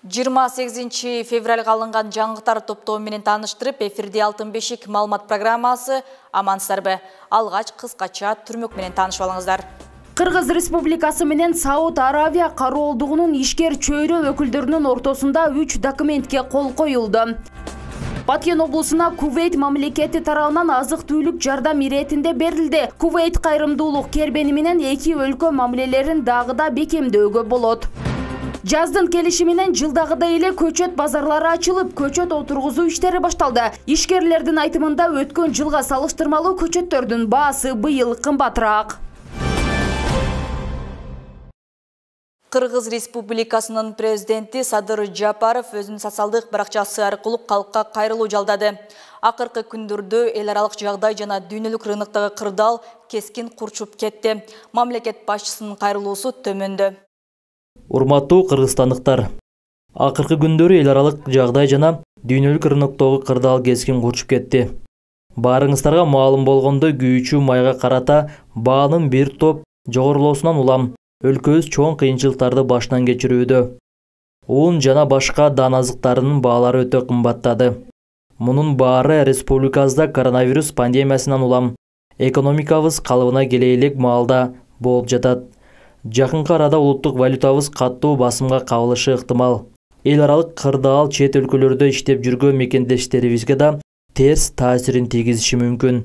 28 февраль алынган жаңғытар топтоо менен тааныштырып, эфирде Алтын бешик маалымат программасы. Амансыздарбы. Алгач кыскача түрмөк менен таанышып алыңыздар. Кыргыз Республикасы менен Сауд Аравия кароолдугунун ишкер чөйрө өкүлдөрүнүн ортосунда 3 документке кол коюлду. Баткен облусуна Кувейт мамлекети тарабынан азык-түлүк жардам иретинде берилди. Кувейт кайрымдуулук кербени менен эки өлкө мамилелерин дагы да бекемдөөгө болот. Жаздын келиши менен жылдагыдай эле көчөт базарлары ачылып, көчөт отургузуу иштери башталды. Ишкерлердин айтымында өткөн жылга салыштырмалуу көчөттөрдүн баасы быйыл кымбатыраак. Кыргыз Республикасынын президенти Садыр Жапаров өзүнүн социалдык баракчасы аркылуу калкка кайрылуу жалдады. Акыркы күндөрдө эл аралык жагдай жана дүйнөлүк рыноктогу кырдаал кескин курчуп кетти. Мамлекет башчысынын кайрылуусу төмөндө. Урматтуу кыргызстандыктар, акыркы күндөрү эл аралык жагдай жана дүйнөлүк рыноктогу кырдаал кескин курчуп кетти. Баарыңыздарга маалым болгондой, күйүүчү майга карата баанын бир топ жогорулоосунан улам өлкөбүз чоң кыйынчылыктарды башынан кечирүүдө. Un жана башка дан азыктарынын баалары өтө кымбаттады. Мунун баары республикабызда коронавирус пандемиясынан улам экономикабыз калыбына келе элек маалда болуп жатат. Жакынкы арада улуттук валютабыз каттуу басымга кабылышы ыктымал. Эл аралык кырдаал чет өлкөлөрдө иштеп жүргөн мекендештерибизге да терс таасирин тийгизиши мүмкүн.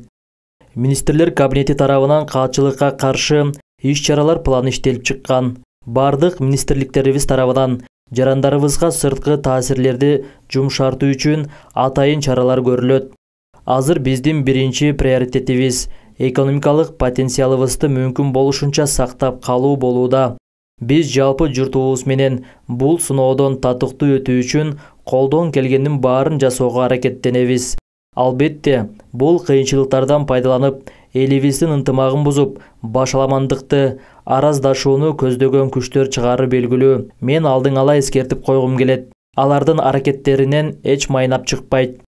Министрлер кабинети тарабынан каатчылыкка каршы иш-чаралар планы иштелип чыккан. Бардык министрликтерибиз тарабынан жарандарыбызга сырткы таасирлерди жумшартуу үчүн атайын чаралар көрүлөт. Азыр биздин биринчи приоритетибиз экономикалык потенциалыбызды мүмкүн болушунча сактап калуу болууда. Биз жалпы журтубуз менен бул сыноодон татыктуу өтүү үчүн колдон келгендин баарын жасоого аракеттенебиз. Албетте, бул кыйынчылыктардан пайдаланып, элибиздин ынтымагын бузуп, башаламандыкты, араздашууну көздөгөн күчтөр чыгары белгилүү. Мен алдын ала эскертип койгум келет. Алардын аракеттеринен эч майнап чыкпайт.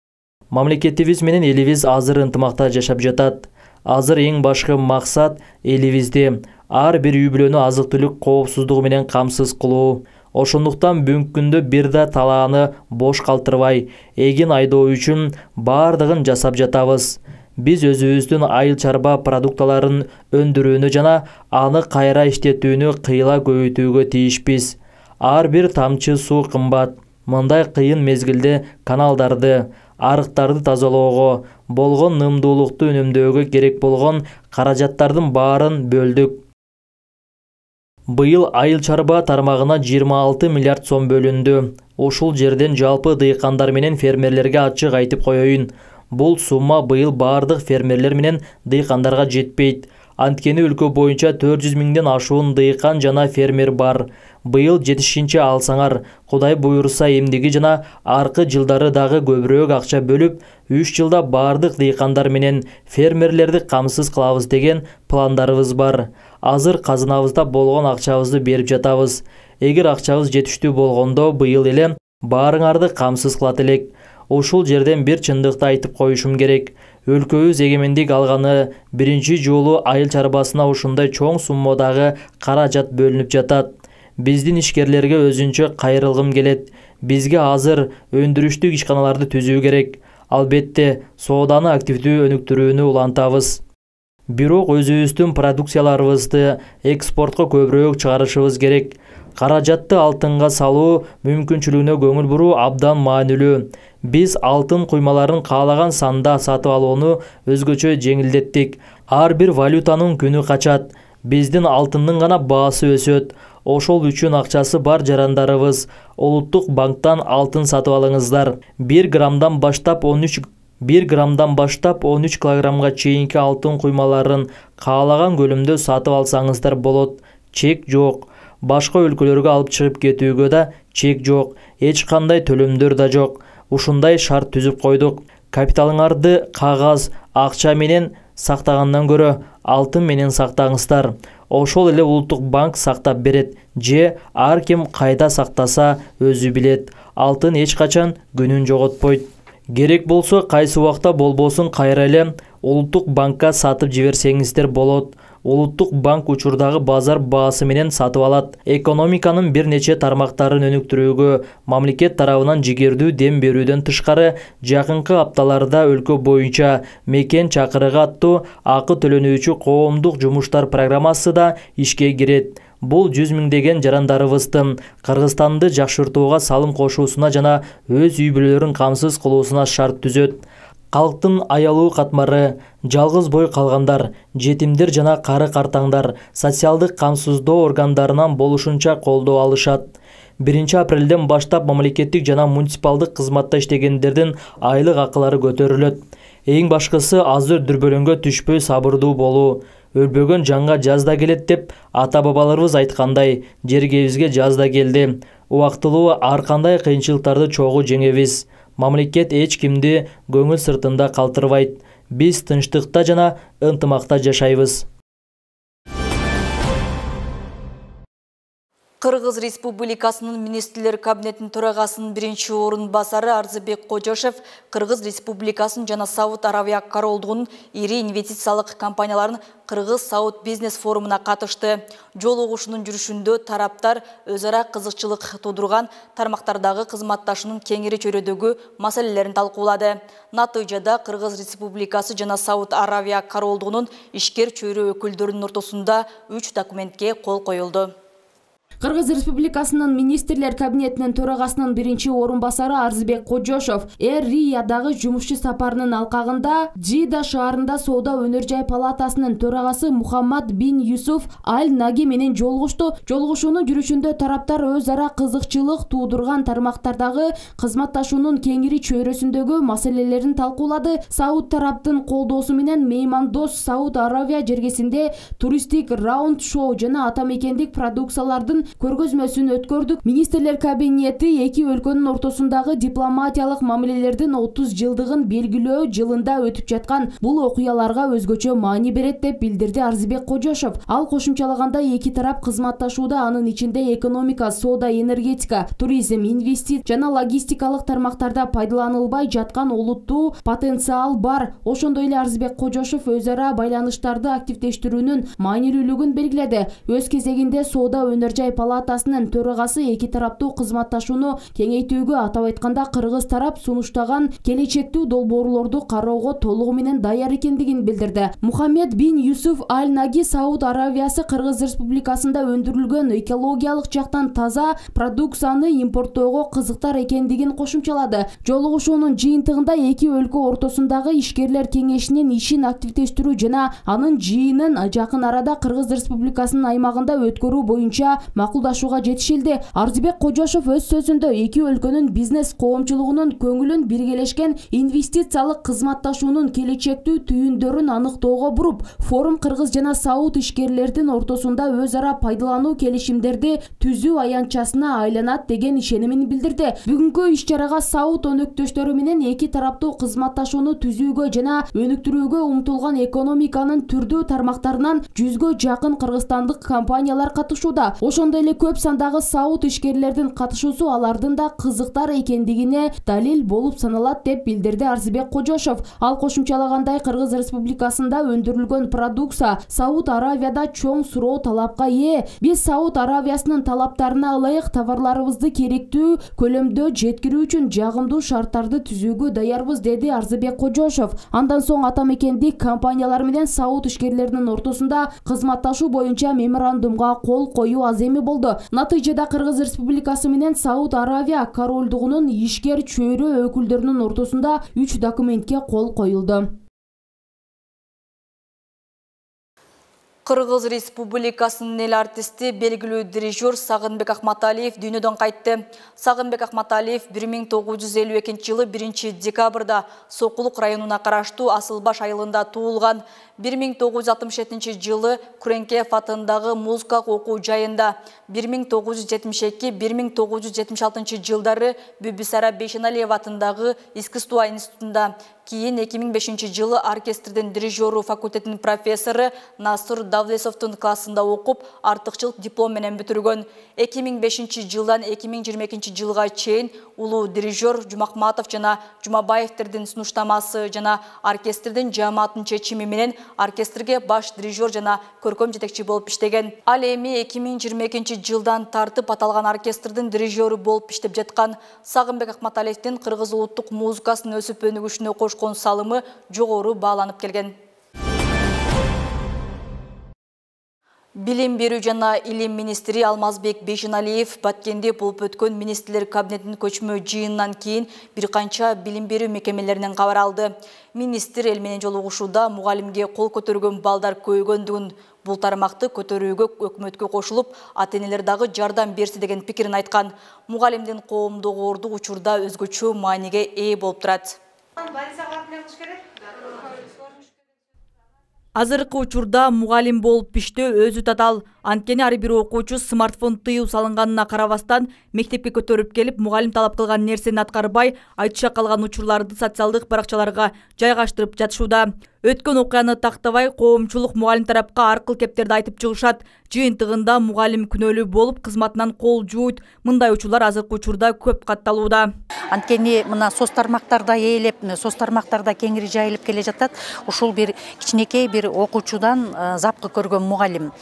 Мамлекетибиз менен элибиз азыр ынтымакта жашап жатат. Азыр эң башкы максат элибизди ар бир үй бүлөнү азык-түлүк коопсуздугу менен камсыз кылуу. Ошондуктан бүгүнкү күндө бир да талааны бош калтырбай, эгин айдоо үчүн бардыгын жасап жатабыз. Биз өзүбүздүн айыл чарба продукталарын өндүрүүнү жана аны кайра иштетүүнү кыйла көбөйтүүгө тийишпиз. Ар бир тамчы суу кымбат. Мындай кыйын мезгилде каналдарды, арыктарды тазалоого, болгон нымдуулукту үнөмдөөгө керек болгон каражаттардын баарын бөлдүк. Быйыл айыл чарба тармагына 26 миллиард сом бөлүндү. Ушул жерден жалпы дыйкандар менен фермерлерге ачык айтып коеюн. Бул сумма быйыл бардык фермерлер менен дыйкандарга жетпейт. Анткени өлкө боюнча 400 миңден ашуун дыйкан жана фермер бар. Быйыл жетишинче алсаңар, Кудай буйруса эмдиги жана аркы жылдары дагы көбүрөөк акча бөлүп, 3 жылда бардык дыйкандар менен фермерлерди камсыз кылабыз деген пландарыбыз бар. Азыр казынабызда болгон акчабызды берип жатабыз. Эгер акчабыз жетиштүү болгондо быйыл эле баарыңарды камсыз кылат элек. Ушул жерден бир чындыкты айтып коюшум керек. Өлкөбүз эгемендик алганы биринчи жолу айыл чарбасына ушундай чоң суммадагы каражат бөлүнүп жатат. Биздин ишкерлерге өзүнчө кайрылгым келет. Бизге азыр өндүрүштүк ишканаларды түзүү керек. Албетте, сооданы активдүү өнүктүрүүнү улантабыз. Бирок өзүбүздүн продукцияларыбызды экспортко көбүрөөк чыгарышыбыз керек. Каражатты алтынга салуу мүмкүнчүлүгүнө көңүл буруу абдан маанилүү. Биз алтын куймаларын каалаган санда сатып алууну өзгөчө жеңилдеттик. Ар бир валютанын күнү качат. Биздин алтындын гана баасы өсөт. Ошол үчүн акчасы бар жарандарыбыз улуттук банктан алтын сатып алыңыздар. 1 граммдан баштап 13 килограммга чейинки алтын куймаларын каалаган көлөмдө сатып алсаңыздар болот. Чек жок. Башка өлкөлөргө алып чыгып кетүүгө да чек жок. Эч кандай төлөмдөр да жок. Ушундай шарт түзүп койдук. Капиталыңарды кагаз, акча менен сактагандан көрө алтын менен сактаңыздар. Ошол эле улуттук банк сактап берет же ар ким кайда сактаса өзү билет. Алтын эч качан күнүн жоготпойт. Керек болсо кайсы убакта болбосун кайра эле улуттук банкка сатып жиберсеңиздер болот. Улуттук банк учурдагы базар баасы менен сатып алат. Экономиканын бир нече тармактарын өнүктүрүүгө мамлекет тарабынан жигердүү дем берүүдөн тышкары жакынкы апталарда өлкө боюнча мекен чакырыгы аттуу акы төлөнүүчү коомдук жумуштар программасы да ишке кирет. Бул 100 миңдеген жарандарыбыздын Кыргызстанды жакшыртууга салым кошуусуна жана өз үй бүлөлөрүн камсыз кылуусуна шарт түзөт. Калктын аялуу катмары, жалгыз бой калгандар, жетимдер жана кары картаңдар социалдык камсыздоо органдарынан болушунча колдоо алышат. 1 апрелден баштап мамлекеттик жана муниципалдык кызматта иштегендердин айлык акылары көтөрүлөт. Эң башкысы азыр дүрбөлөңгө түшпөй сабырдуу болуу. Өлбөгөн жанга жаз да келет деп ата-бабаларыбыз айткандай, жергебизге жаз да келди. Убактылуу ар кандай кыйынчылыктарды чогуу жеңебиз. Мамлекет эч кимди көңүл сыртында калтырбайт. Биз тынчтыкта жана ынтымакта жашайбыз. Кыргыз Республикасынын министрлер кабинетинин төрагасынын биринчи орун басары Арзыбек Кожошев Кыргыз Республикасынын жана Сауд Аравия королдугунун ири инвестициялык компанияларынын Кыргыз Сауд бизнес форумуна катышты. Жолугушуунун жүрүшүндө тараптар өз ара кызыкчылык туудурган тармактардагы кызматташуунун кеңири чөйрөдөгү маселелерин талкуулады. Натыйжада Кыргыз Республикасы жана Сауд Аравия королдугунун ишкер чөйрө өкүлдөрүнүн ортосунда 3 документке кол коюлду. Кыргыз Республикасынын министрлер кабинетинин төрагасынын биринчи орун басары Арзыбек Кожошев Риядагы жумушчу сапарынын алкагында Джида шаарында Соода өнөр жай палатасынын төрагасы Мухаммад бин Юсуф Аль-Наги менен жолугушту. Жолугушуунун жүрүшүндө тараптар өз ара кызыкчылык туудурган тармактардагы кызматташуунун кеңири чөйрөсүндөгү маселелерин талкуулады. Сауд тараптын колдоосу менен меймандос Сауд Аравия жергесинде туристтик раунд шоу жана атамекендик продукциялардын көргөзмөсүн өткөрдүк. Министрлер кабинети эки өлкөнүн ортосундагы дипломатиялык мамилелердин 30 жылдыгын белгилөө жылында өтүп жаткан бул окуяларга өзгөчө маани берет деп билдирди Арзыбек Кожошев. Ал кошумчалаганда эки тарап кызматташууда анын ичинде экономика, соода, энергетика, туризм, инвестиция жана логистикалык тармактарда пайдаланылбай жаткан олуттуу потенциал бар. Ошондой эле Арзыбек Кожошев өз ара байланыштарды активдештирүүнүн маанилүүлүгүн белгиледи. Өз кезегинде Соода өнөр жай палатасынын төрагасы эки тараптуу кызматташууну кеңейтүүгө, атап айтканда Кыргыз тарап сунуштаган келечектүү долбоорлорду кароого толугу менен даяр экендигин билдирди. Мухаммед бин Юсуф Аль-Наги Сауд Аравиясы Кыргыз Республикасында өндүрүлгөн экологиялык жактан таза продукцияны импорттоого кызыктар экендигин кошумчалады. Жолугушуунун жыйынтыгында эки өлкө ортосундагы ишкерлер кеңешинин ишин активдештирүү жана анын жыйынын жакын арада Кыргыз Республикасынын аймагында өткөрүү боюнча макулдашууга жетишилди. Арзыбек Кожошев өз сөзүндө эки өлкөнүн бизнес коомчулугунун көңүлүн биргелешкен инвестициялык кызматташуунун келечектүү түйүндөрүн аныктоого буруп, форум Кыргыз жана Сауд ишкерлердин ортосунда өз ара пайдалануу келишимдерди түзүү аянтчасына айланат деген ишенимин билдирди. Бүгүнкү иш-чарага Сауд өнөктөштөрү менен эки тараптуу кызматташууну түзүүгө жана өнүктүрүүгө умтулган экономиканын түрдүү тармактарынан 100гө жакын кыргызстандык компаниялар катышууда. Ошондой эле көп сандагы Сауд ишкерлердин катышуусу алардын да кызыктар экендигине далил болуп саналат деп билдирди Арзыбек Кожошев. Ал кошумчалагандай, Кыргыз Республикасында өндүрүлгөн продукция Сауд Аравияда чоң суроо талапка ээ. Биз Сауд Аравиясынын талаптарына ылайык товарларыбызды керектүү көлөмдө жеткирүү үчүн жагымдуу шарттарды түзүүгө даярбыз, деди Арзыбек Кожошев. Андан соң атамекендик компаниялар менен Сауд ишкерлеринин ортосунда кызматташуу боюнча меморандумга кол коюу аземи болду. Натыйжада Кыргыз Республикасы менен Сауд Аравия королдугунун ишкер чөйрө өкүлдөрүнүн ортосунда 3 документке кол коюлду. Кыргыз Республикасынын эл артисти, белгилүү дирижер Сагынбек Акматалиев дүйнөдөн кайтты. Сагынбек Акматалиев 1952 жылы 1 декабрда Сокулук районуна караштуу Асылбаш айылында туулган. 1967 жылы Күреңкеев атындагы музыкалык окуу жайында, 1972-1976 жылдары Бүбүсара Бейшеналиев атындагы искусство институтунда, кийин 2005 жылы оркестрдин дирижеру факультетинин профессору Насыр Давлесовдун классында окуп, артыкчылык диплом менен бүтүргөн. 2005 жылдан 2022 жылга чейин улуу дирижер Жумакматов жана Жумабаевтердин сунуштамасы жана оркестрдин жааматтын чечими менен оркестрге баш дирижер жана көркөм жетекчи болуп иштеген. Ал эми 2022 жылдан тартып аталган оркестрдин дирижеру болуп иштеп жаткан Сагынбек Акматалиевдин кыргыз улуттук музыкасынын өсүп өнүгүшүнө кошкон салымы жогору бааланып келген. Билим берүү жана илим министри Алмазбек Бейшеналиев Баткенде болуп өткөн министрлер кабинетинин көчмө жыйынынан кийин бир канча билим берүү мекемелеринен кабар алды. Министр эл менен жолугушууда мугалимге кол көтөргөн балдар көйгөндүгүн, бул тармакты көтөрүүгө өкмөткө кошулуп, ата-энелер дагы жардам берсе деген пикирин айткан. Мугалимдин коомдогу орду учурда өзгөчө мааниге ээ болуп турат. Азыркы учурда мугалим болуп иштөө өзү татаал. Анткени ар бир окуучу смартфон тыюу салынганына карабастан мектепке көтөрүп келип, мугалим талап кылган нерсени аткарбай, айтыша калган учурларды социалдык баракчаларга жайгаштырып жатышууда. Өткөн окуяны тактабай, коомчулук мугалим тарапка аркыл кептерди айтып чыгышат. Жыйынтыгында мугалим күнөөлүү болуп, кызматынан кол жуут. Мындай учурлар азыркы учурда көп катталууда. Анткени мына соц тармактарда ээлеп, соц тармактарда кеңири жайылып келе жатат. Ушул бир кичинекей бир окуучудан запкы көргөн мугалим.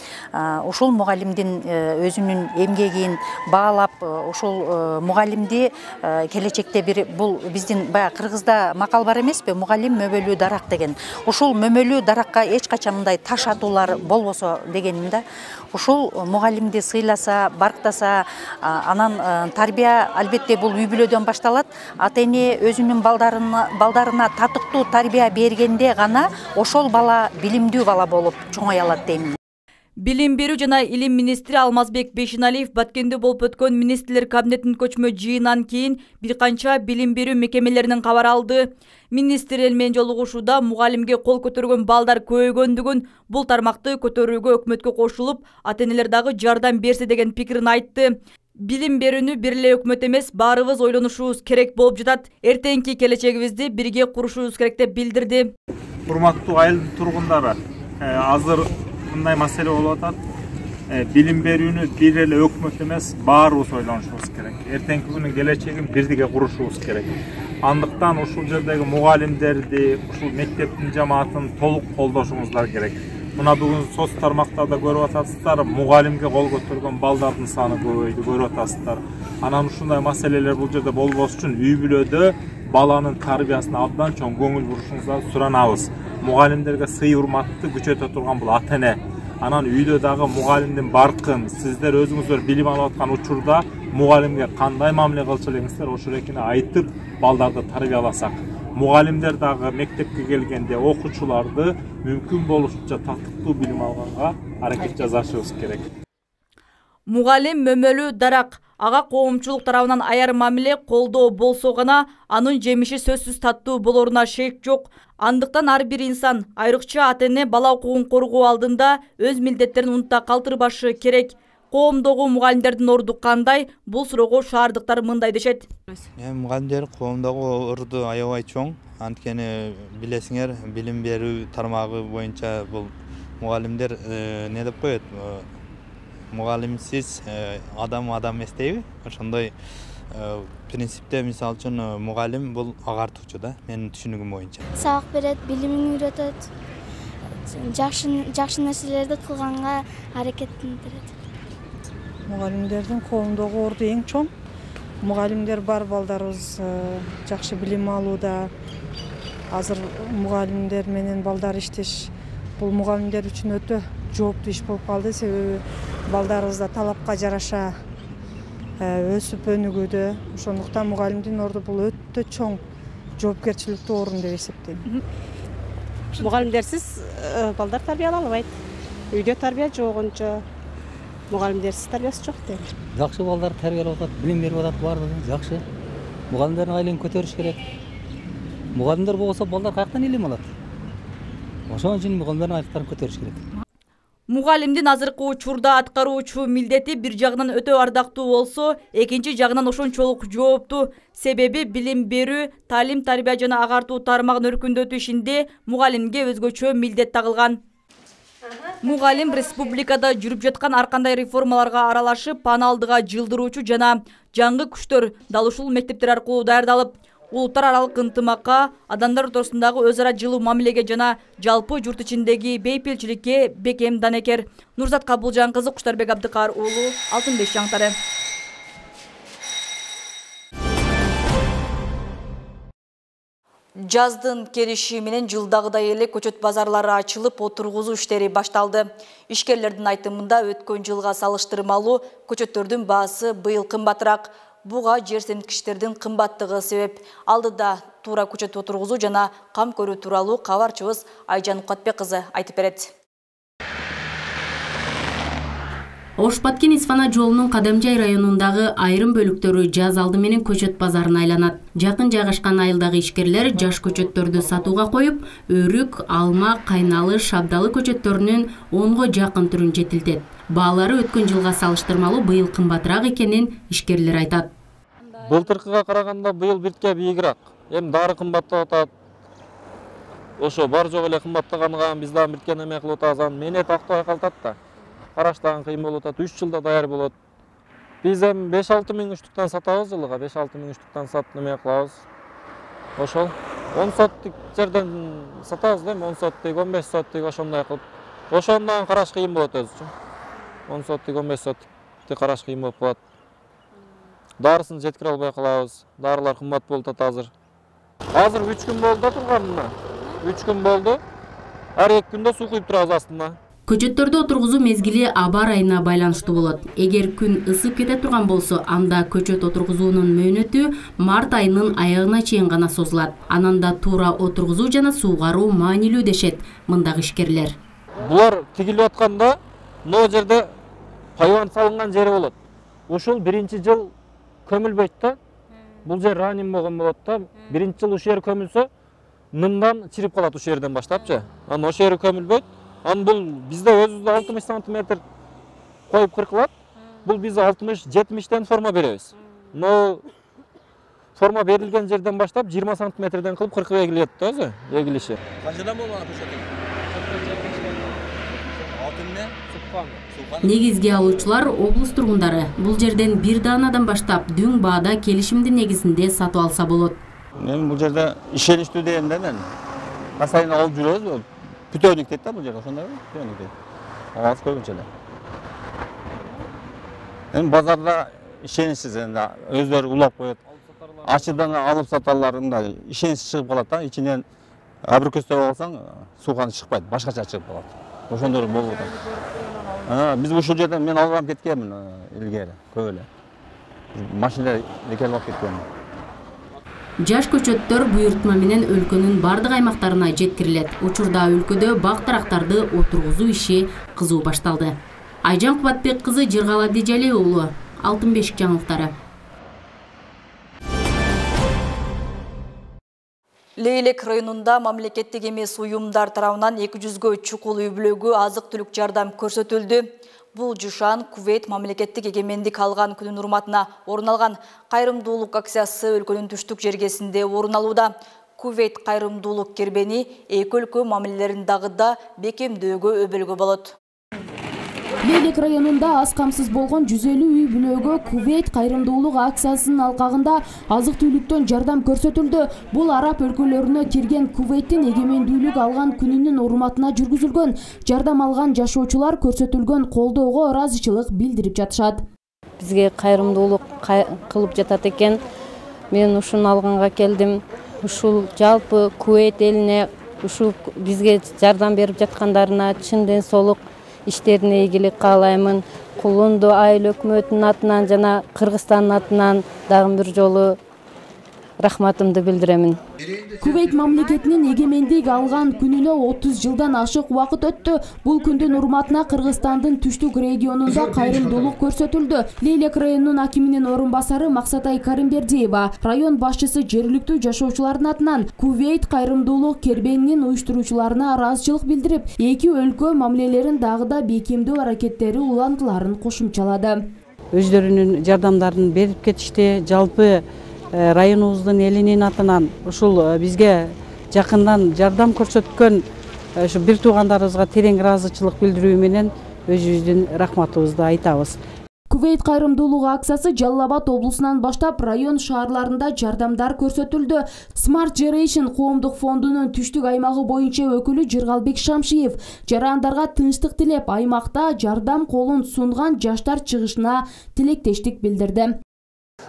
Ушул мугалимдин өзүнүн эмгегин баалап, ушул мугалимди келечекте бир бул биздин баягы Кыргызда макал бар эмеспи? Мугалим мөмөлүү дарак деген. Ушул мөмөлүү даракка эч качан мындай таш атуулар болбосо дегеним да. Ушул мугалимди сыйласа, барктаса, анан тарбия албетте бул үй бүлөдөн башталат. Ата-эне өзүнүн балдарына татыктуу тарбия бергенде гана ошол бала билимдүү бала болуп чоңой алат дейм. Билим берүү жана илим министри Алмазбек Бейшеналиев Баткенде болуп өткөн министрлер кабинетинин көчмө жыйынынан кийин бир канча билим берүү мекемелеринен кабар алды. Министр эл менен жолугушууда мугалимге кол көтөргөн балдар көйгөндүгүн, бул тармакты көтөрүүгө өкмөткө кошулуп, ата-энелер дагы жардам берсе деген пикирин айтты. Билим берүүнү бир эле өкмөт эмес, баарыбыз ойлонушубуз керек болуп жатат. Эртеңки келечегибизди бирге курушубуз керек деп билдирди. Урматтуу айылдын тургундары, азыр мындай маселе болуп атат. Билим берүүнү бир эле өкмөт эмес, баарыбыз ойлонушубуз керек. Эртеңки күнүн келечегин бирдиге курушубуз керек. Андыктан ушул жердеги мугалимдерди, ушул мектептин жамаатын толук колдошуңуздар керек. Мына бүгүн соц тармактарда көрүп атасыздар, мугалимге кол көтөргөн балдардын саны көбөйдү, көрүп атасыздар. Анан ушундай маселелер бул жерде болбош үчүн үй бүлөдө баланын тарбиясына абдан чоң көңүл бурушуңузду суранабыз. Мугалимдерге сый урматты күчөтө турган бул ата-эне. Анан үйдө дагы мугалимдин баркын, сиздер өзүңүздөр билим алып аткан учурда мугалимге кандай мамиле кылчу элеңиздер, ошол экени айтып балдарды тарбияласак. Мугалимдер дагы мектепке келгенде окуучуларды мүмкүн болушунча татыктуу билим алганга аракет жасашыбыз керек. Мугалим мөмөлүү дарак, ага коомчулук тарабынан аяр мамиле колдоо болсо гана анын жемиши сөзсүз таттуу болоруна шек жок. Андыктан ар бир инсан, айрыкча ата-эне бала укугун коргоо алдында өз милдеттерин унутта калтырбашы керек. Коомдогу мугалимдердин орду кандай? Бул суроого шаардыктар мындай дешет. Мугалимдер коомдогу орду аябай чоң. Анткени билесиңер, билим берүү тармагы боюнча бул мугалимдер не деп коет? Мугалимсиз адам эмес дейби? Ошондой принципте мисалы үчүн мугалим бул агартуучу да, менин түшүнүгүм боюнча. Сабак берет, билимин үйрөтөт, жакшы нерселерди кылганга аракеттендирет. Мугалимдердин коомдогу орду эң чоң. Мугалимдер бар, балдарыбыз жакшы билим алууда. Азыр мугалимдер менен балдар иштеш бул мугалимдер үчүн өтө жооптуу иш болуп калды. Себеби балдарыбыз да талапка жараша өсүп өнүгүүдө. Ошондуктан мугалимдин орду бул өтө чоң жоопкерчиликтүү орун деп эсептейм. Мугалимдерсиз балдар тарбиялала албайт. Үйдө тарбия жогончо мугалимдерсиз тарбиясы жок дейм. Жакшы балдар тарбиялап атат, билим берип атат, баардыгы жакшы. Мугалимдердин айлыгын көтөрүш керек. Мугалимдер болсо балдар каяктан илим алат? Ошон үчүн мугалимдердин айлыктарын көтөрүш керек. Мугалимдин азыркы учурда аткаруучу милдети бир жагынан өтө ардактуу болсо, экинчи жагынан ошончолук жооптуу. Себеби билим берүү, таалим, тарбия жана агартуу тармагын өркүндөтүү ишинде мугалимге өзгөчө милдет тагылган. Мугалим республикада жүрүп жаткан ар кандай реформаларга аралашып, пана алдыга жылдыруучу жана жаңы күчтөр дал ушул мектептер аркылуу даярдалып, улуттар аралык ынтымакка, адамдар ортосундагы өз ара жылуу мамилеге жана жалпы журт ичиндеги бейпилчиликке бекем данекер. Нурзат Кабылжан кызы, Куштарбек Абдыкар уулу, Алтын беш жаңтары. Жаздын келиши менен жылдагыдай эле көчөт базарлары ачылып, отургузуу иштери башталды. Ишкерлердин айтымында өткөн жылга салыштырмалуу көчөттөрдүн баасы быйыл кымбатыраак. Буга жер семткичтердин кымбаттыгы себеп. Алдыда туура көчөт отургузуу жана кам көрүү тууралуу кабарчыбыз Айжан Укатбек кызы айтып берет. Ош-Баткен-Исфана жолунун Кадамжай районундагы айрым бөлүктөрү жаз алды менен көчөт базарына айланат. Жакын жайгашкан айылдагы ишкерлер жаш көчөттөрдү сатууга коюп, өрүк, алма, кайналы, шабдалы көчөттөрүнүн 10го жакын түрүн жетилтет. Баалары өткөн жылга салыштырмалуу быйыл кымбатыраак экенин ишкерлер айтат. Былтыркыга караганда быйыл биртке бийигирээк. Эми дары кымбаттап атат. Ошо бар жок эле кымбаттаганга биз дагы биртке неме кылып атабыз. Менет актабай калтат да. Караштаган кыйын болуп атат. 3 жылда даяр болот. Биз эми 5-6 миң үчтүктөн сатабыз жылга. 5-6 миң үчтүктөн сатып неме кылабыз. Ошол 10 соттук жерден сатабыз да, 10 соттук, 15 соттук ошондой кылып. Ошондон караш кыйын болот өзүчө. 10 соттук, 15 соттук караш кыйын болуп калат. Дарысын жеткире албай калабыз. Дарылар кымбат болуп атат азыр. Азыр 3 күн болду да турганына. 3 күн болду. Ар 2 күндө суу куюп турабыз астына. Көчөттөрдү отургузуу мезгили аба айына байланыштуу болот. Эгер күн ысып кете турган болсо, анда көчөт отургузуунун мөөнөтү март айынын аягына чейин гана созулат. Ананда туура отургузуу жана суугаруу маанилүү дешет мындагы ишкерлер. Булар тигилип атканда, но жерде пайван салынган жери болот. Ушул биринчи жыл көмүлбөйт да. Бул жер раним болгон болот да. Биринчи жыл ушул жер көмүлсө, нымдан чирип калат ушул жерден баштапчы. Анан ошол жери көмүлбөйт. Ан бул бизде өзүбүздө 60 сантиметр коюп кыркылат. Бул биз 60-70тен форма беребиз. Но форма берилген жерден баштап 20 сантиметрден кылып кыркып эгилет да өзү, эгилиши. Канчадан болгон көчөт? Негизги алуучулар облус тургундары. Бул жерден бир даанадан баштап дүң баада келишимдин негизинде сатып алса болот. Мен бул жерде ишеничтүү дегенден касайын алып жүрөбүз. Бүтөнүк дейт да бул жерде, ошондойбу? Бүтөнүк дейт. Аз көбүнчө эле. Эми базарда ишеничсиз энди өздөрү улап коет. Ачыдан алып саталар мындай ишеничсиз чыгып калат да, ичинен абрикөстөп алсаң сууган чыкпайт, башкача чыгып калат. Ошондор болуп атат. Биз ушул жерден мен алгам кеткенмин илгери, көп эле. Машина келип алып кеткен. Жаш көчөттөр буйртма менен өлкөнүн бардык аймактарына жеткирилет. Учурда өлкөдө бак-дарактарды отургузуу иши кызуу башталды. Айжан Укатбек кызы, Жыргал Абдижали уулу, Алтын бешик жаңылыктары. Лейлек районунда мамлекеттик эмес уюмдар тарабынан 200гө чукул үй-бүлөгө азык-түлүк жардам көрсөтүлдү. Бул Жушан Кувейт мамлекеттик эгемендик алган күнүн урматына орун алган кайрымдуулук акциясы өлкөнүн түштүк жергесинде орун алууда. Кувейт кайрымдуулук кербени эки өлкө мамилелерин дагыда бекемдөөгө өбөлгө болот. Лейлек районунда аз камсыз болгон 150 үй-бүлөгө Кувейт кайрымдуулук акциясынын алкагында азык-түлүктөн жардам көрсөтүлдү. Бул араб өлкөлөрүнө кирген Кувейттин эгемендүүлүк алган күнүнүн урматына жүргүзүлгөн. Жардам алган жашоочулар көрсөтүлгөн колдоого ыраазычылык билдирип жатышат. Бизге кайрымдуулук кылып жатат экен. Мен ушуну алганга келдим. Ушул жалпы Кувейт элине, ушул бизге жардам берип жаткандарына чын ден соолук иштерине ийгилик каалаймын. Кулунду айыл өкмөтүнүн атынан жана Кыргызстандын атынан дагы бир жолу рахматымды билдиремин. Кувейт мамлекетинин эгемендик алган күнүнө 30 жылдан ашык убакыт өттү. Бул күндүн урматына Кыргызстандын түштүк регионунда кайрымдуулук көрсөтүлдү. Лейлек районунун акиминин орун басары Максатай Каримбердиева район башчысы жергиликтүү жашоочулардын атынан Кувейт кайрымдуулук кербенинин уюштуруучуларына ыраазычылык билдирип, эки өлкө мамилелерин дагыда бекемдөө аракеттери улантыларын кошумчалады. Өздөрүнүн жардамдарын берип кетишти. Жалпы районубуздун элинин атынан ушул бизге жакындан жардам көрсөткөн ушу бир туугандарыбызга терең ыраазычылык билдирүү менен өзүбүздүн рахматыбызды айтабыз. Кувейт кайрымдуулугу акциясы Жалал Абад облусунан баштап район шаарларында жардамдар көрсөтүлдү. Smart Generation коомдук фондунун түштүк аймагы боюнча өкүлү Жыргалбек Шамшиев жарандарга тынчтык тилеп, аймакта жардам колун сунган жаштар чыгышына тилектештик билдирди.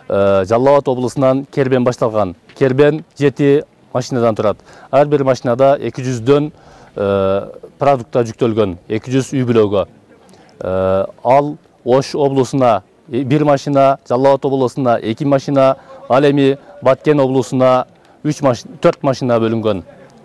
Жалал Абад облусунан кербен башталган. Кербен 7 машинадан турат. Ар бир машинада 200дөн продукта жүктөлгөн, 200 үй бүлөгө. Ал Ош облусуна 1 машина, Жалал Абад облусуна 2 машина, ал эми Баткен облусуна 4 машина бөлүнгөн.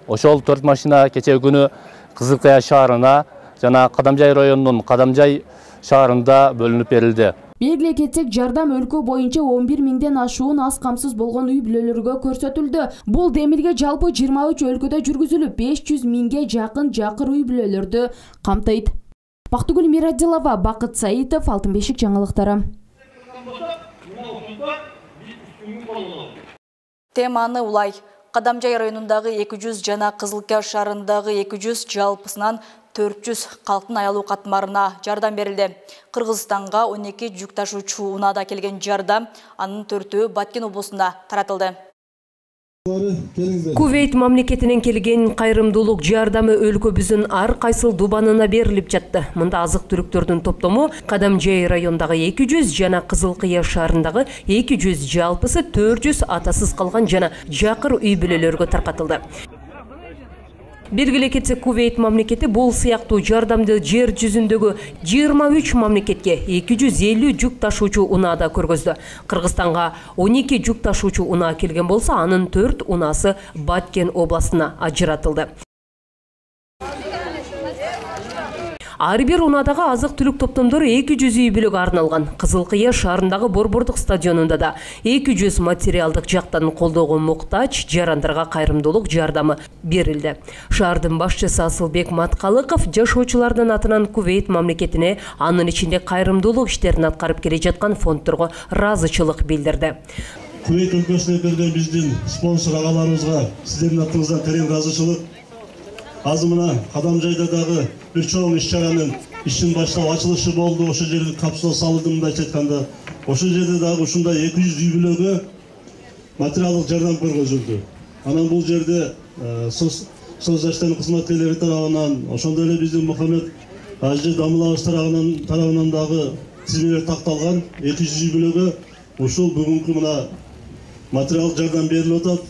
Ошол 4 машина кечээ күнү Кызылкая шаарына жана Кадамжай районунун Кадамжай шаарында бөлүнүп берилди. Белгилей кетсек, жардам өлкө боюнча 11 миңден ашуун аз камсыз болгон үй бүлөлөргө көрсөтүлдү. Бул демилге жалпы 23 өлкөдө жүргүзүлүп, 500 миңге жакын жакыр үй бүлөлөрдү камтыйт. Бактыгүл Мирадилова, Бакыт Саитов, Алтын бешик жаңылыктары. Теманы улай. Кадамжай районундагы 200 жана Кызылкая шаарындагы 200 жалпысынан 400 калктын аялуу катмарына жардам берилди. Кыргызстанга 12 жүк ташуучу унаада келген жардам, анын 4-өө Баткен облусунда таратылды. Кувейт мамлекетинен келген кайрымдуулук жардамы өлкөбүздүн ар кайсыл дубанына берилип жатты. Мында азык-түлүктөрдүн топтому Кадамжай райондагы 200 жана Кызылкая шаарындагы 200 жалпысы 400 атасыз калган жана жакыр үй бүлөлөргө таркатылды. Белгилей кетсек, Кувейт мамлекети бул сыяктуу жардамды жер жүзүндөгү 23 мамлекетке 250 жүк ташуучу унаада көргөздү. Кыргызстанга 12 жүк ташуучу унаа келген болсо, анын 4 унаасы Баткен областына ажыратылды. Ар бир унаадагы азык-түлүк топтомдору 200 үй бүлөгө арналган. Кызылкая шаарындагы Борбордук стадионунда да 200 материалдык жактан колдоого муктач жарандарга кайрымдуулук жардамы берилди. Шаардын башчысы Асылбек Маткалыков жашоочулардын атынан Кувейт мамлекетине, анын ичинде кайрымдуулук иштерин аткарып келе жаткан фондторго ыраазычылык билдирди. Кувейт өлкөсүнөн келген биздин спонсор агаларыбызга сиздердин атыңыздан терең ыраазычылык. Азыр мына Кадамжайда дагы бир чоң иш-чаранын ишин баштап ачылышы болду. Ошол жерде капсула салынды, мындайча айтканда. Ошол жерде дагы ушундай 200 үй бүлөгө материалдык жардам көргөзүлдү. Анан бул жерде соц жаштардын кызматкерлери тарабынан, ошондой эле биздин Мухаммед Ажы Дамылабыз тарабынан дагы тизмелер такталган 200 үй бүлөгө ушул бүгүнкү мына материалдык жардам берилип атат.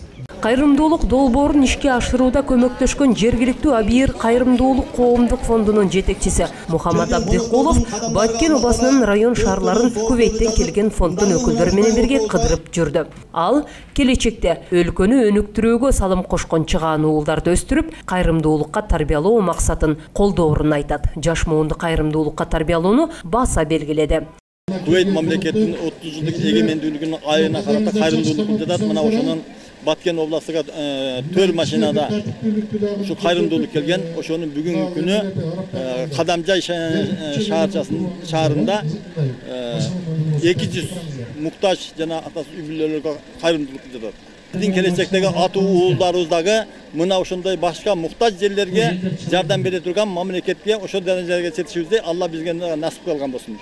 Кайрымдуулук долбоорун ишке ашырууда көмөктөшкөн жергиликтүү Абийир кайрымдуулук коомдук фондунун жетекчиси Мухаммад Абдыкулов Баткен областынын район шаарларын Кувейттен келген фонддун өкүлдөрү менен бирге кыдырып жүрдү. Ал келечекте өлкөнү өнүктүрүүгө салым кошкон чыгаан уулдарды өстүрүп, кайрымдуулукка тарбиялоо максатын колдоорун айтат. Жаш муунду кайрымдуулукка тарбиялоону баса белгиледи. Кувейт мамлекетинин 30 жылдык эгемендүүлүгүнүн айына карата кайрымдуулук жатат. Мына ошонун Баткен областыга 4 машинада ушу кайрымдуулук келген. Ошонун бүгүнкү күнү Кадамжай шаарында 200 муктаж жана атасы үй бүлөлөргө кайрымдуулук жатат. Биздин келечектеги атуу уулдарыбыз дагы мына ошондой башка муктаж жерлерге жардам бере турган мамлекетке ошол даражага жетишибизди Алла бизге насип кылган болсун.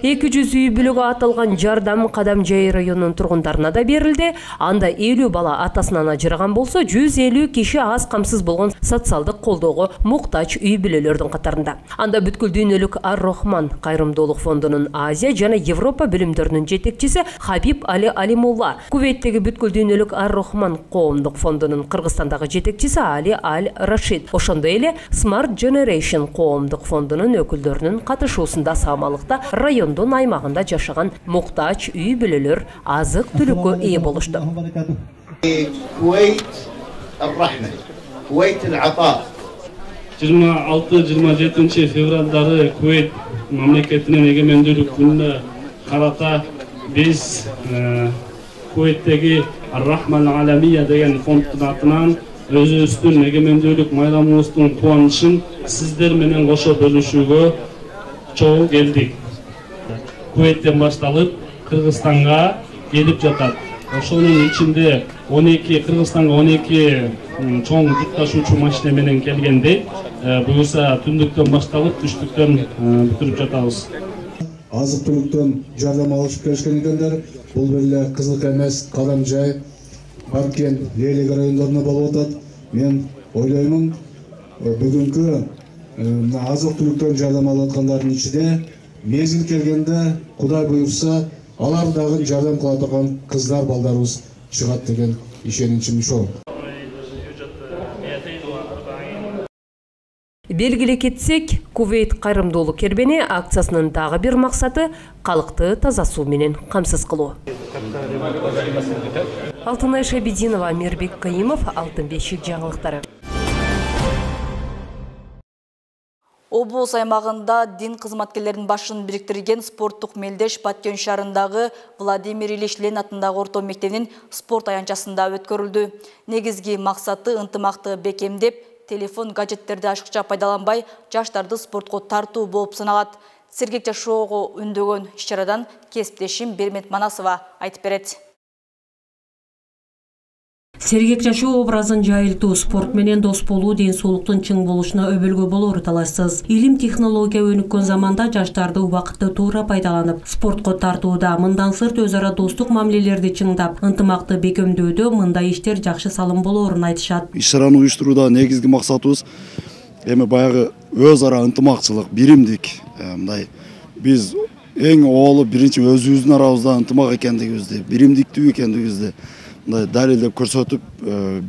200 үй бүлөгө аталган жардам Кадамжай районунун тургундарына да берилди. Анда 50 бала атасынан ажыраган болсо, 150 киши аз камсыз болгон социалдык колдоого муктач үй бүлөлөрдүн катарында. Анда бүткүл дүйнөлүк Ар-Рахман кайрымдуулук фондунун Азия жана Европа бөлүмдөрүнүн жетекчиси Хабиб Али Алимулла, Кувейттеги бүткүл дүйнөлүк Ар-Рахман коомдук фондунун Кыргызстандагы жетекчиси Али Аль-Рашид, ошондой эле Smart Generation коомдук фондунун өкүлдөрүнүн катышуусунда Самалыкта райондун аймагында жашаган муктач үй бүлөлөр азык-түлүккө ээ болушту. Кувейт Ар-Рахма, Кувейт Ал-Ата. 26-27 февралдары Кувейт мамлекетинин эгемендүүлүк күнүнө карата биз Кувейттеги Ар-Рахман Аламия деген фонддун атынан өзүбүздүн эгемендүүлүк майрамыбыздын кубанычын сиздер менен кошо бөлүшүүгө чогуу келдик. Кувейттен башталып Кыргызстанга келип жатат. Ошонун ичинде Кыргызстанга 12 чоң жүк ташуучу машина менен келгенде, буюрса түндүктөн башталып түштүктөн бүтүрүп жатабыз. азык-түлүктөн жардам алышып келишкен экендер. Бул бир эле Кызыл Кемес, Кадамжай, Баткен, Лейлек райондорунда болуп атат. Мен ойлоймун, бүгүнкү азык-түлүктөн жардам алып аткандардын ичинде мезгил келгенде Кудай буйрса, алар дагы жардам кыла турган кыздар, балдарыбыз чыгат деген ишеничим ошол. Белгиле кетсек, Кувейт кайрымдуулук кербени акциясынын дагы бир максаты калкты таза суу менен камсыз кылуу. Алтынай Шабидинова, Мирбек Кайымов, Алтын бешик жаңылыктары. Облус аймагында дин кызматкерлеринин башын бириктирген спорттук мелдеш Баткен шаарындагы Владимир Ильич Ленин атындагы орто мектебинин спорт аянтчасында өткөрүлдү. Негизги максаты ынтымакты бекемдеп, телефон гаджеттерди ашыкча пайдаланбай, жаштарды спортко тартуу болуп саналат. Сергек жашоого үндөгөн иш-чарадан кесиптешим Бермет Манасова айтып берет. Сергек жашоо образын жайылтуу, спорт менен дос болуу ден соолуктун чың болушуна өбөлгө болору талашсыз. Илим технология өнүккөн заманда жаштарды убакытты туура пайдаланып, спортко тартууда, мындан сырт өз ара достук мамилелерди чыңдап, ынтымакты бекемдөөдө мындай иштер жакшы салым болоорун айтышат. Иш-чараны уюштурууда негизги максатыбыз эми баягы өз ара ынтымакчылык, биримдик. Мындай биз эң оолу биринчи өзүбүздүн арабызда ынтымак экендигибизди, биримдиктүү экендигибизди далилдеп көрсөтүп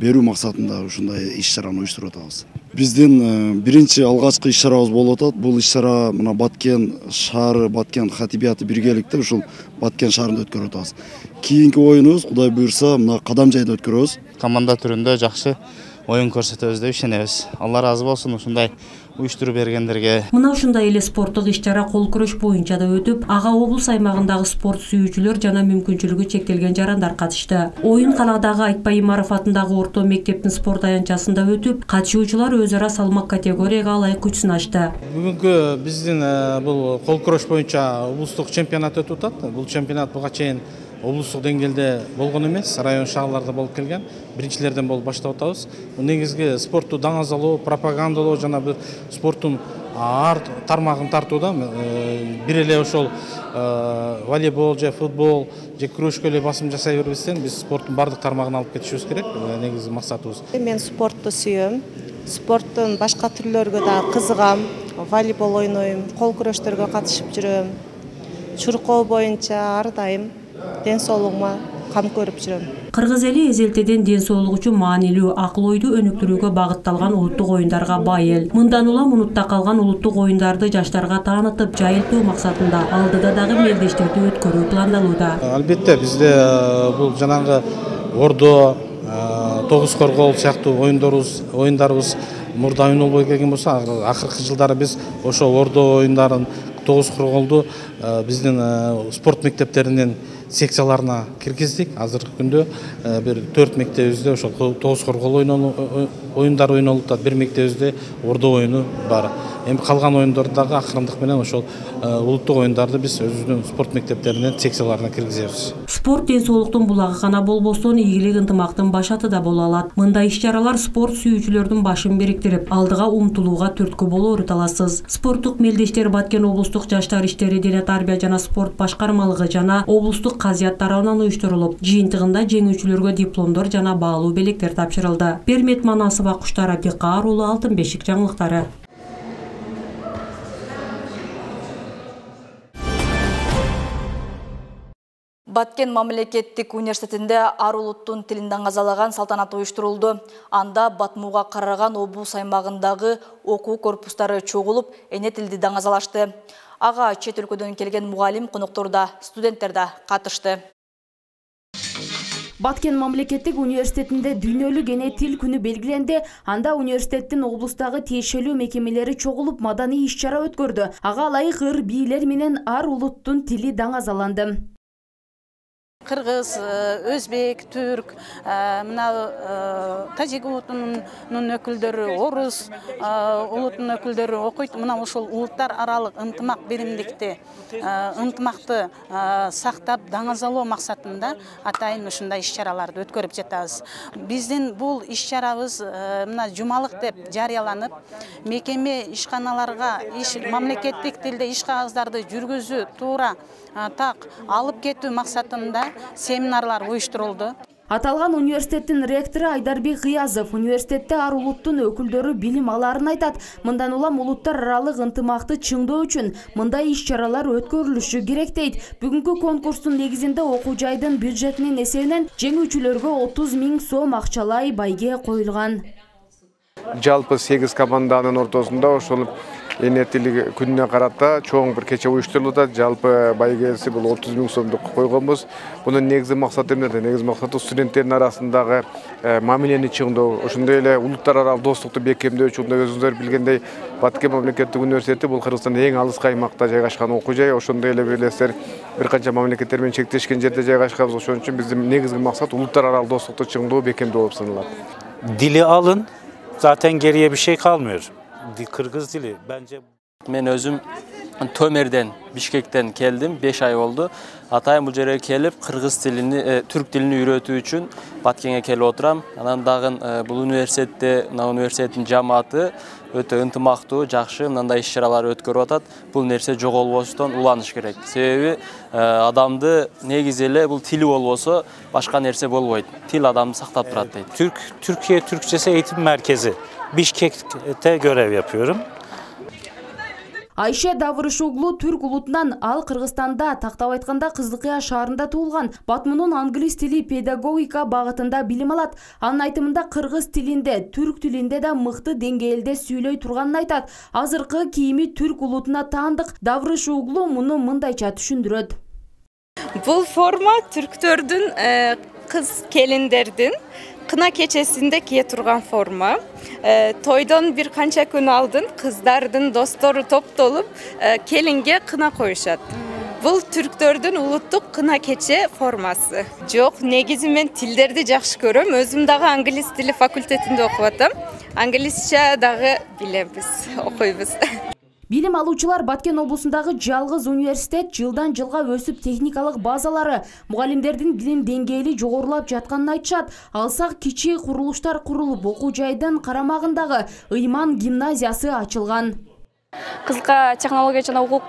берүү максатында ушундай иш-чараны уюштуруп атабыз. Биздин биринчи алгачкы иш-чарабыз болуп атат. Бул иш-чара мына Баткен шаары, Баткен хатибияты биргеликте ушул Баткен шаарында өткөрүп атабыз. Кийинки оюнубуз Кудай буйрса мына Кадамжайда өткөрөбүз. Команда түрүндө жакшы оюн көрсөтөбүз деп ишенебиз. Алла ыраазы болсун ушундай уюштуруп бергендерге. Мына ушундай эле спорттук иш-чара кол күрөш боюнча да өтүп, ага облус аймагындагы спорт сүйүүчүлөр жана мүмкүнчүлүгү чектелген жарандар катышты. Оюн каладагы Айтпай Имаров атындагы орто мектептин спорт аянтчасында өтүп, катышуучулар өз ара салмак категорияга ылайык күч сынашты. Бүгүнкү биздин бул кол күрөш боюнча облустук чемпионат өтүп атат. Бул чемпионат буга чейин облустук деңгээлде болгон эмес, район шаарларда болуп келген. Биринчилерден болуп баштап атабыз. Негизги спортту даңазалоо, пропагандалоо жана бир спорттун ар тармагын тартууда бир эле ошол волейбол же футбол же күрөшкө эле басым жасай бербестен биз спорттун бардык тармагын алып кетишибиз керек. Негизги максатыбыз. Мен спортту сүйөм. Спорттун башка түрлөргө да кызыгам. Волейбол ойнойм, кол күрөштөргө катышып жүрөм. Чуркоо боюнча ар дайым ден соолугума кам көрүп жүрөм. Кыргыз эли эзелтеден ден соолук үчүн маанилүү акыл ойду өнүктүрүүгө багытталган улуттук оюндарга бай эл. Мындан улам унутта калган улуттук оюндарды жаштарга таанытып, жайылтуу максатында алдыда дагы мелдештерди өткөрүү пландалууда. Албетте бизде бул жанагы ордо, тогуз коргол сыяктуу оюндарыбыз мурда ойнолбой келген болсо, акыркы жылдары биз ошол ордо оюндарын, тогуз корголду биздин спорт мектептеринин секцияларына киргиздик. Азыркы күндө бир 4 мектебибизде ошол тогуз коргол оюндар ойнолуп атат. Бир мектебибизде ордо оюну бар. Эми калган оюндарды дагы акырындык менен ошол улуттук оюндарды биз өзүбүздүн спорт мектептеринин секцияларына киргизебиз. Спорт ден соолуктун булагы гана болбостон ийгилик ынтымактын башаты да боло алат. Мындай иш-чаралар спорт сүйүүчүлөрдүн башын бириктирип, алдыга умтулууга түрткү болоору талашсыз. Спорттук мелдештер Баткен облустук жаштар иштери, дене тарбия жана спорт башкармалыгы жана облустук казият тарабынан уюштурулуп, жыйынтыгында жеңүүчүлөргө дипломдор жана баалуу белектер тапшырылды. Бермет Манасова, Куштар Абдикаар уулу, Алтын бешик жаңылыктары. Баткен мамлекеттик университетинде ар улуттун тилин даңазалаган салтанат уюштурулду. Анда Батмууга караган облус аймагындагы окуу корпустары чогулуп, эне тилди даңазалашты. Ага чет өлкөдөн келген мугалим, коноктор да, студенттер да катышты. Баткен мамлекеттик университетинде дүйнөлүк эне тил күнү белгиленди. Анда университеттин облустагы тиешелүү мекемелери чогулуп маданий иш-чара өткөрдү. Ага ылайык ыр бийлер менен ар улуттун тили даңазаланды. Кыргыз, өзбек, түрк, мына тажик улутунун өкүлдөрү, орус улутунун өкүлдөрү окуйт. Мына ошол улуттар аралык ынтымак биримдикти, ынтымакты сактап, даңазалоо максатында атайын ушундай иш-чараларды өткөрүп жатабыз. Биздин бул иш-чарабыз мына жумалык деп жарыяланып, мекеме ишканаларга мамлекеттик тилде иш кагаздарды жүргүзүү, туура так алып кетүү максатында семинарлар уюштурулду. Аталган университеттин ректору Айдарбек Кыязов университетте ар улуттун өкүлдөрү билим аларын айтат. Мындан улам улуттар аралык ынтымакты чыңдоо үчүн мындай иш-чаралар өткөрүлүшү керек дейт. Бүгүнкү конкурстун негизинде окуу жайдын бюджетинин эсебинен жеңүүчүлөргө 30 000 сом акчалай байге коюлган. Жалпы 8 команданын ортосунда ошол эне тили күнүнө карата чоң бир кече уюштурулууда. Жалпы байгеси бул 30 000 сомду койгонбуз. Бунун негизги максаты эмнеде? Негизги максаты студенттердин арасындагы мамилени чыңдоо, ошондой эле улуттар аралык достукту бекемдөө үчүн. Өзүңүздөр билгендей, Баткен мамлекеттик университети бул Кыргызстандын эң алыскы аймакта жайгашкан окуу жай. Ошондой эле билесиздер, бир канча мамлекеттер менен чектешкен жерде жайгашканбыз. Ошон үчүн биздин негизги максат улуттар аралык достукту чыңдоо, бекемдөө болуп саналат. Dili alın, zaten geriye bir şey kalmıyor. Kırgız dili bence. Ben özüm Tömer'den, Bişkek'ten geldim. 5 ay oldu. Atayım bu yere gelip Kırgız dilini, Türk dilini öğrettiği için Batken'e gelip oturam. Anan dağın bu üniversitetin cemaati öte ынтымактуу, жакшы мындай иш-чаралар өткөрүп атат. Бул нерсе жоголбостон уланыш керек. Себеби адамды негизи эле бул тили болбосо башка нерсе болбойт. Тил адамды сактап турат дейт. Türkiye Türkçesi Eğitim Merkezi Bişkek'te görev yapıyorum. Айша Давырышоглу түрк улутунан, ал Кыргызстанда, тактап айтканда Кыздыкыя шаарында туулган. Батмунун англис тили педагогика багытында билим алат. Анын айтымында кыргыз тилинде, түрк тилинде да мыкты деңгээлде сүйлөй турганын айтат. Азыркы кийими түрк улутуна таандык. Давырышоглу муну мындайча түшүндүрөт. Бул форма түрктөрдүн, кыз келиндердин кына кечесинде кие турган форма. Тойдон бир канча күн алдын кыздардын достору топтолуп келинге кына коюшат. Бул түрктөрдүн улуттук кына кече формасы. Жок, негизи мен тилдерди жакшы көрөм. Өзүм дагы англис тили факультетинде окуп атам. Англисча дагы билебиз, окуйбуз. Билим алуучулар Баткен облусундагы жалгыз университет жылдан жылга өсүп техникалык базалары, мугалимдердин билим деңгээли жогорулап жатканын айтышат. Алсак кичи курулуштар курулуп, окуу жайдын карамагындагы Ыйман гимназиясы ачылган. Кызылка технология жана укук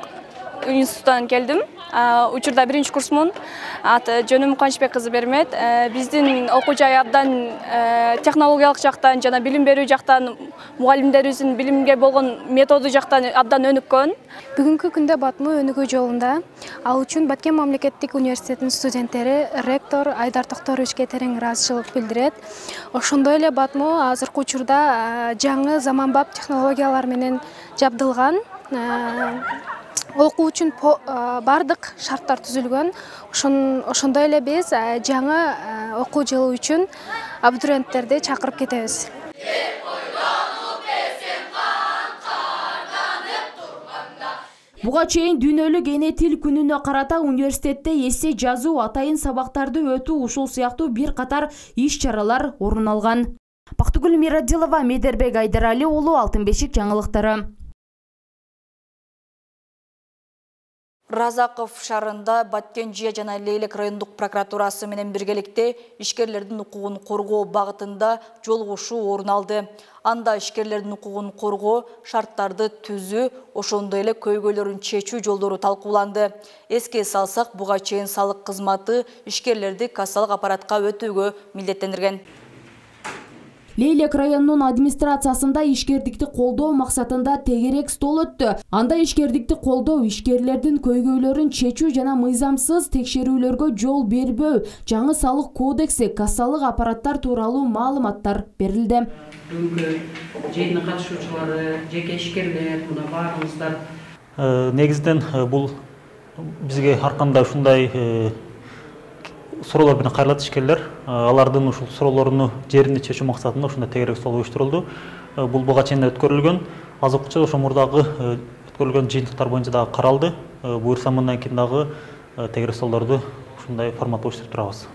институтунан келдим. Учурда 1-чи курсмун. Жөнүм Кубанычбек кызы Бермет. Биздин окуу жай абдан технологиялык жактан жана билим берүү жактан, мугалимдерибиздин билимге болгон методу жактан абдан өнүккөн. Бүгүнкү күндө Батму өнүгүү жолунда. Ал үчүн Баткен мамлекеттик университетинин студенттери ректор Айдар Токторовичке терең ыраазычылык билдирет. Ошондой эле Батму азыркы учурда жаңы заманбап технологиялар менен жабдылган. Окуу үчүн бардык шарттар түзүлгөн. Ошондой эле биз жаңы окуу жылы үчүн абитуриенттерди чакырып кетебиз. Буга чейин дүйнөлүк эне тил күнүнө карата университетте эссе жазуу, атайын сабактарды өтүү ушул сыяктуу бир катар иш-чаралар орун алган. Бактыгүл Мирадилова, Медербек Айдарали уулу, Алтын бешик жаңылыктары. Разаков шаарында Баткен Жия жана Лейлек райондук прокуратурасы менен биргеликте ишкерлердин укугун коргоо багытында жолугушуу орун алды. Анда ишкерлердин укугун коргоо, шарттарды түзүү, ошондой эле көйгөйлөрүн чечүү жолдору талкууланды. Эске салсак, буга чейин салык кызматы ишкерлерди кассалык аппаратка өтүүгө милдеттендирген. Лейлек районунун администрациясында ишкердикти колдоо максатында тегерек стол өттү. Анда ишкердикти колдоо, ишкерлердин көйгөйлөрүн чечүү жана мыйзамсыз текшерүүлөргө жол бербөө, жаңы салык кодекси, кассалык аппараттар тууралуу маалыматтар берилди. Бүгүнкү жыйынга катышуучулары, жеке ишкерлер, мына баарыңыздар. Негизден бул бизге ар кандай ушундай суроолор менен кайрылат ишкерлер. Алардын ушул суроолорун жеринде чечүү максатында ушундай тегерек стол уюштурулду. Бул буга чейин өткөрүлгөн. Азыркыча ошо мурдагы өткөрүлгөн жыйынтыктар боюнча дагы каралды. Буюрса мындан кийин дагы тегерек столдорду ушундай формат оштуруп турабыз.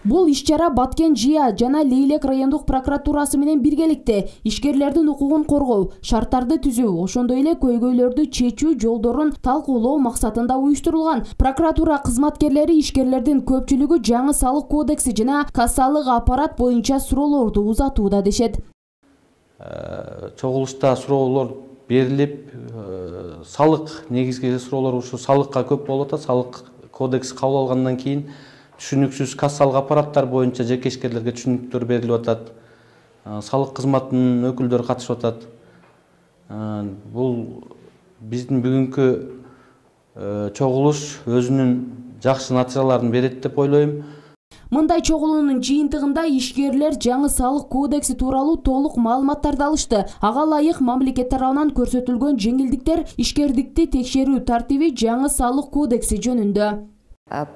Бул иш-чара Баткен ЖИА жана Лейлек райондук прокуратурасы менен биргеликте ишкерлердин укугун коргоо, шарттарды түзүү, ошондой эле көйгөйлөрдү чечүү жолдорун талкуулоо максатында уюштурулган. Прокуратура кызматкерлери ишкерлердин көпчүлүгү жаңы салык кодекси жана кассалык аппарат боюнча суроолорду узатууда дешет. Чогулушта суроолор берилип, салык негизги суроолор ушу салыкка көп болуп атат. Салык кодекси кабыл алгандан кийин түшүнүксүз кассалык аппараттар боюнча жеке ишкерлерге түшүнүктөр берилип атат. Салык кызматынын өкүлдөрү катышып атат. Бул биздин бүгүнкү чогулуш өзүнүн жакшы натыйжаларын берет деп ойлойм. Мындай чогулуунун жыйынтыгында ишкерлер жаңы салык кодекси тууралуу толук маалыматтарды алышты. Ага ылайык мамлекет тарабынан көрсөтүлгөн жеңилдиктер, ишкердикти текшерүү тартиби жаңы салык кодекси жөнүндө.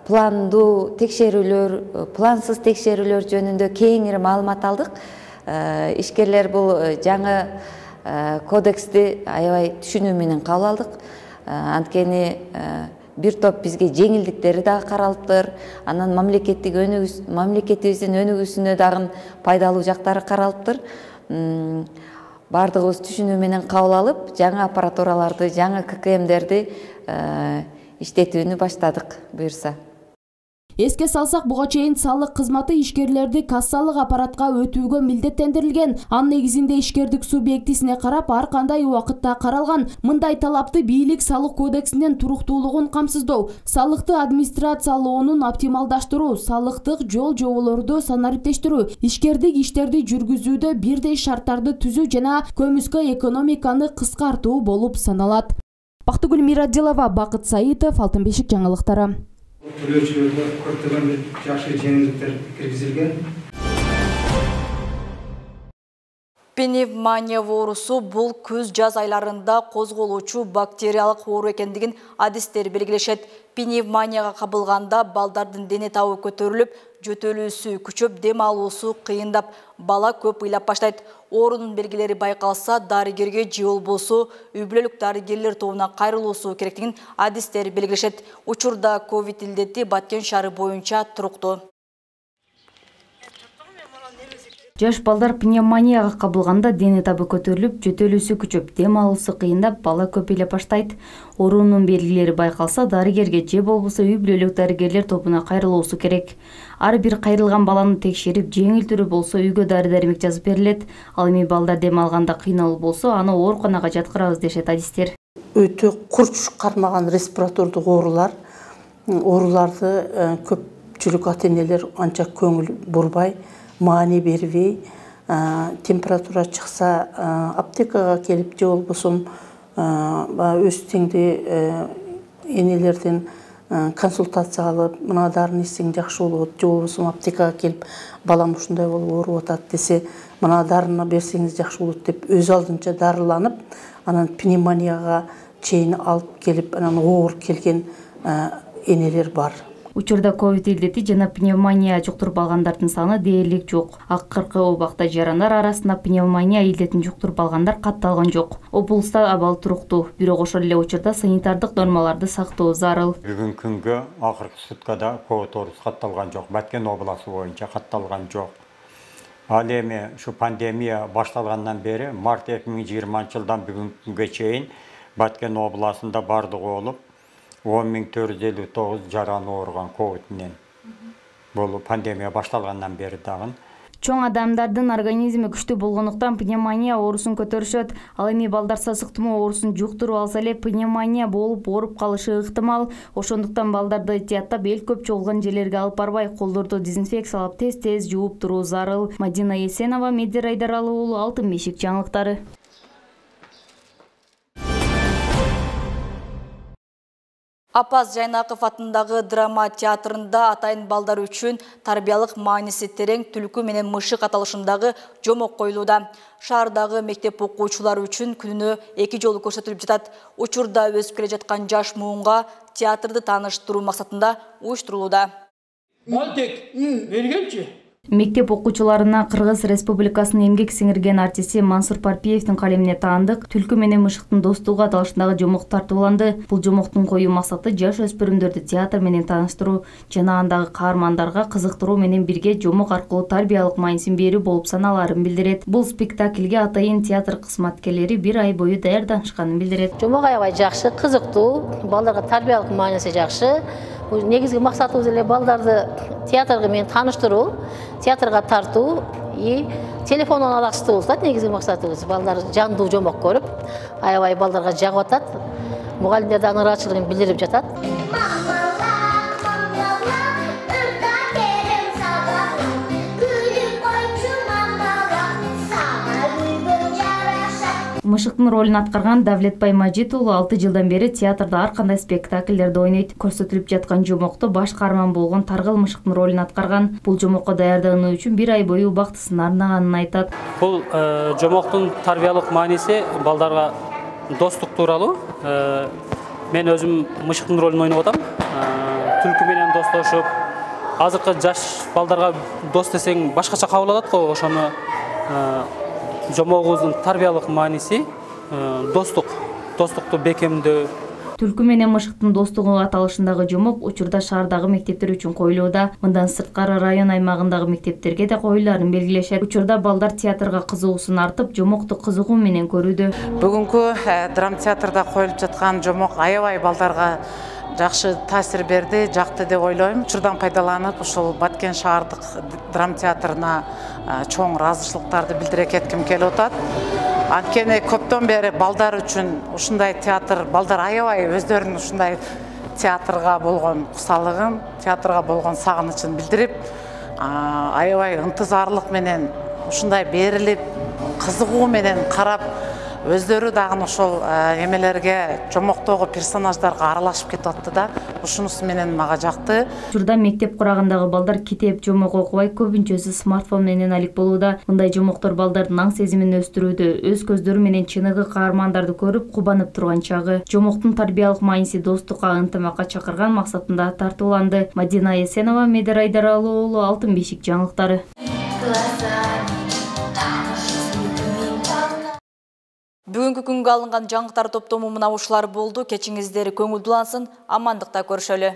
Пландуу текшерүүлөр, плансыз текшерүүлөр жөнүндө кеңири маалымат алдык. Ишкерлер бул жаңы кодексти аябай түшүнүү менен кабыл алдык. Анткени бир топ бизге жеңилдиктери дагы каралыптыр. Анан мамлекетибиздин өнүгүүсүнө дагы пайдалуу жактары каралыптыр. Бардыгыбыз түшүнүү менен кабыл алып, жаңы аппаратураларды, жаңы ККМдерди иштетүүнү баштадык буюрса. Эске салсак, буга чейин салык кызматы ишкерлерди кассалык аппаратка өтүүгө милдеттендирилген. Анын негизинде ишкердик субъектисине карап ар кандай убакытта каралган. Мындай талапты бийлик салык кодексинин туруктуулугун камсыздоо, салыкты администрациялоонун оптималдаштыруу, салыктык жол жоболорду санариптештирүү, ишкердик иштерди жүргүзүүдө бирдей шарттарды түзүү жана көмүскө экономиканы кыскартуу болуп саналат. Бактыгүл Мирадилова, Бакыт Саитов, Алтын бешик жаңылыктары. Төлөөчүлөргө көптөгөн жакшы жеңилдиктер киргизилген. Пневмония оорусу бул күз-жаз айларында козголуучу бактериялык оору экендигин адистер белгилешет. Пневмонияга кабылганда балдардын дене табы көтөрүлүп, жөтөлүүсү күчөп, дем алуусу кыйындап, бала көп ыйлап баштайт. Оорунун белгилери байкалса, дарыгерге же болбосо үй-бүлөлүк дарыгерлер тобуна кайрылуусу керектигин адистер белгилешет. Учурда ковид илдети Баткен шаары боюнча туруктуу. Жаш балдар пневмонияга кабылганда дене табы көтөрүлүп, жөтөлүүсү күчөп, дем алуусу кыйындап, бала көп ыйлап баштайт. Оорунун белгилери байкалса, дарыгерге же болбосо үй-бүлөлүк дарыгерлер тобуна кайрылуусу керек. Ар бир кайрылган баланы текшерип, жеңил түрү болсо үйгө дары-дармек жазып берилет. Ал эми балдар дем алганда кыйналуу болсо, аны ооруканага жаткырабыз дешет адистер. Өтө курч кармаган респиратордук ооруларды көпчүлүк ата-энелер анча көңүл бурбай, маани бербей, температура чыкса аптекага келип же болбосо өз теңди энелерден консультация алып, мына дарыны ичсең жакшы болот, же болбосо аптекага келип, балам ушундай болуп ооруп атат десе, мына дарыны берсеңиз жакшы болот деп өз алдынча дарыланып, анан пневмонияга чейин алып келип, анан оор келген энелер бар. Учурда ковид илдети жана пневмония жуктуруп алгандардын саны дээрлик жок. Акыркы убакта жарандар арасында пневмония илдетин жуктуруп алгандар катталган жок. Облуста абал туруктуу, бирок ошол эле учурда санитардык нормаларды сактоо зарыл. Бүгүнкү күнгө акыркы суткада ковид оорусу катталган жок. Баткен областы боюнча катталган жок. Ал эми ушу пандемия башталгандан бери март 2020-жылдан бүгүнкү күнгө чейин Баткен областында бардыгы болуп 10.459 жараны ооруган ковид менен. Бул пандемия башталгандан бери дагы. Чоң адамдардын организми күчтүү болгондуктан пневмония оорусун көтөрүшөт. Ал эми балдар сасык тумоо оорусун жуктуруп алса эле пневмония болуп ооруп калышы ыктымал. Ошондуктан балдарды этияттап эл көп чогулган жерлерге алып барбай, колдорду дезинфекциялап тез-тез жууп туруу зарыл. Мадина Есенова, Медер Айдаралы уулу, Алтын бешик жаңылыктары. Апаз Жайнаков атындагы драма театрында атайын балдар үчүн тарбиялык мааниси терең түлкү менен мышык аталышындагы жомок коюлууда. Шаардагы мектеп окуучулары үчүн күнүнө 2 жолу көрсөтүлүп жатат. Учурда өсүп келе жаткан жаш муунга театрды тааныштыруу максатында уюштурулууда. Малтек, бергенчи. Мектеп окуучуларына Кыргыз Республикасынын эмгек сиңирген артисти Мансур Парпиевдин калемине таандык Түлкү менен Мышыктын достугу аталышындагы жомок тартууланды. Бул жомоктун коюу максаты жаш өспүрүмдөрдү театр менен тааныштыруу жана андагы каармандарга кызыктыруу менен бирге жомок аркылуу тарбиялык маанисин берүү болуп саналаарын билдирет. Бул спектакльге атайын театр кызматкерлери 1 ай бою даярданышканын билдирет. Жомок аябай жакшы, кызыктуу, балдарга тарбиялык мааниси жакшы. Негизги максатыбыз эле балдарды театрга менен тааныштыруу, театрга тартуу и телефондон алакчытуу болуп негизги максатыбыз. Балдар жандуу жомок көрүп, аябай балдарга жагып атат. Мугалимдер да ыраачылыгын билдирип жатат. Мышыктын ролун аткарган Давлетбай Мажит уулу 6 жылдан бери театрда ар кандай спектакльдерде ойнойт. Көрсөтүлүп жаткан жомокто баш каарман болгон Таргыл Мышыктын ролун аткарган. Бул жомокко даярдануу үчүн 1 ай бою убактысын арнаганын айтат. Бул жомоктун тарбиялык мааниси балдарга достук тууралуу. Мен өзүм Мышыктын ролун ойноп атам. Түлкү менен достошуп, азыркы жаш балдарга дос десең башкача кабыл алат го, ошону жомогубуздун тарбиялык мааниси достукту бекемдөө. Түлкү менен Мышыктын достугу аталышындагы жомок учурда шаардагы мектептер үчүн коюлууда. Мындан сырткары район аймагындагы мектептерге да коюуларын белгилешет. Учурда балдар театрга кызыгуусун артып, жомокту кызыгуу менен көрүүдө. Бүгүнкү драма театрда коюлуп жаткан жомок аябай балдарга жакшы таасир берди, жакты деп ойлойм. Учурдан пайдаланып, ушул Баткен шаардык драма театрына чоң ыраазычылыктарды билдире кетким келип атат. Анткени көптөн бери балдар үчүн ушундай театр, балдар аябай өздөрүнүн ушундай театрга болгон кусалыгын, театрга болгон сагынычын билдирип, аябай ынтызарлык менен ушундай берилип, кызыгуу менен карап, өздөрү дагы ошол эмелерге, жомоктогу персонаждарга аралашып кетип атты да. Ушунусу менен мага жакты. Учурда мектеп курагындагы балдар китеп, жомок окубай, көбүнчөсү смартфон менен алек болууда. Мындай жомоктор балдардын аң сезимин өстүрүүдө, өз көздөрү менен чыныгы каармандарды көрүп, кубанып турган чагы. Жомоктун тарбиялык мааниси достукка, ынтымакка чакырган максатында тартууланды. Мадина Эсенова, Медер Айдаралы уулу, Алтын бешик жаңылыктары. Бүгүнкү күнгө алынган жаңылыктар топтому мына ушулар болду. Кечиңиздер көңүлдүү улансын, амандыкта көрүшөлү.